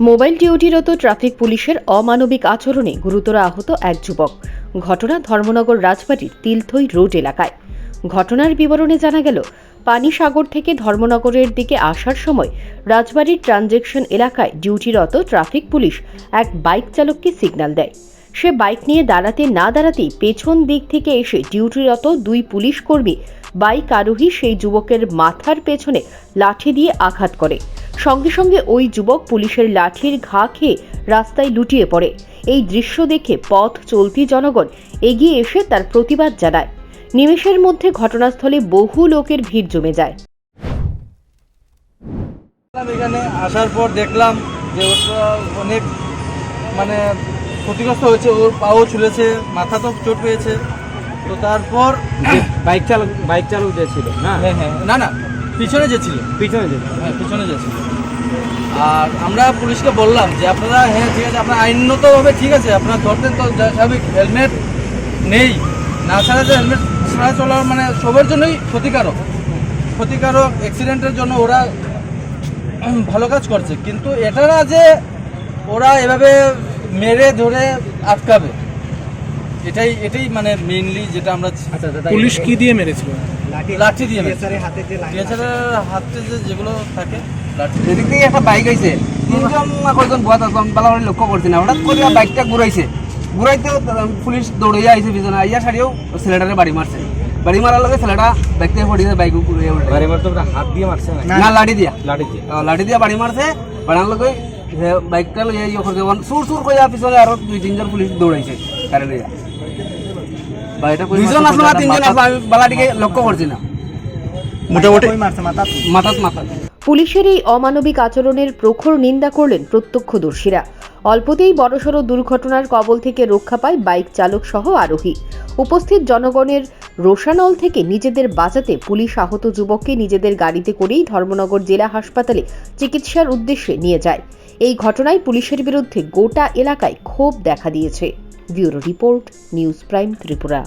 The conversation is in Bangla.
মোবাইল ডিউটিরত ট্রাফিক পুলিশের অমানবিক আচরণে গুরুতর আহত এক যুবক। ঘটনা ধর্মনগর রাজবাড়ির তিলথই রোড এলাকায়। ঘটনার বিবরণে জানা গেল, পানিসাগর থেকে ধর্মনগরের দিকে আসার সময় রাজবাড়ির ট্রানজেকশন এলাকায় ডিউটিরত ট্রাফিক পুলিশ এক বাইক চালককে সিগন্যাল দেয়। সে বাইক নিয়ে দাঁড়াতে না দাঁড়াতেই পেছন দিক থেকে এসে ডিউটিরত দুই পুলিশ কর্মী বাইক আরোহী সেই যুবকের মাথার পেছনে লাঠি দিয়ে আঘাত করে। সঙ্গে সঙ্গে ওই যুবক পুলিশের লাঠির ঘা খেয়ে রাস্তায় লুটিয়ে পড়ে। এই দৃশ্য দেখে পথ চলতি জনগণ এগিয়ে এসে তার প্রতিবাদ জানায়। নিমেষের মধ্যে ঘটনাস্থলে বহু লোকের ভিড় জমে যায়। এখানে আসার পর দেখলাম যে ওটা অনেক ক্ষতিগ্রস্ত হয়েছে, ওর পাও ছুলেছে, মাথা তো চোট পেয়েছে। তো তারপর বাইক চালক যে ছিল না পিছনে যে ছিল আর আমরা পুলিশকে বললাম যে আপনারা ঠিক আছে, আপনার আইনতভাবে ঠিক আছে, আপনারা ধরতেন তো স্বাভাবিক, হেলমেট নেই না ছাড়া যে হেলমেট ছাড়া চলা সবার জন্যই ক্ষতিকারক অ্যাক্সিডেন্টের জন্য ওরা ভালো কাজ করছে, কিন্তু এটা না যে ওরা এভাবে মেরে ধরে আটকাবে। এটাই মেইনলি যেটা আমরা। পুলিশ কি দিয়ে মেরেছিল? লাঠি দিয়ে হাতে যেগুলো থাকে এদিক থেকে একটা বাইক আইছে, তিনজন না কয়জন বয়াত আছে, আমি ভালো করে লক্ষ্য করছি না। হঠাৎ করে বাইকটা ঘুরাইতে পুলিশ দৌড়াইয়া আইছে পিছনে, আইয়া সারিও ছেলেটারে বাড়ি মারার লগে ছেলেটা বাইক থেকে পড়িয়েছে, বাইক হাত দিয়ে মারছে না লাঠি দিয়া বাড়ি মারছে। বাড়ার লগে বাইকটা লইয়া সুর কইয়া পিছনে আরো দুই তিনজন পুলিশ দৌড়াইছে গাড়ি লইয়া। দুইজন আসলো না তিনজন আসলো, আমি বালাটিকে লক্ষ্য করছি না, মোটামুটি মাথা। পুলিশের এই অমানবিক আচরণের প্রখর নিন্দা করলেন প্রত্যক্ষদর্শীরা। অল্পতেই বড়সড় দুর্ঘটনার কবল থেকে রক্ষা পায় বাইক চালক সহ আরোহী। উপস্থিত জনগণের রোষানল থেকে নিজেদের বাঁচাতে পুলিশ আহত যুবককে নিজেদের গাড়িতে করেই ধর্মনগর জেলা হাসপাতালে চিকিৎসার উদ্দেশ্যে নিয়ে যায়। এই ঘটনায় পুলিশের বিরুদ্ধে গোটা এলাকায় ক্ষোভ দেখা দিয়েছে। Bureau report, news prime Tripura.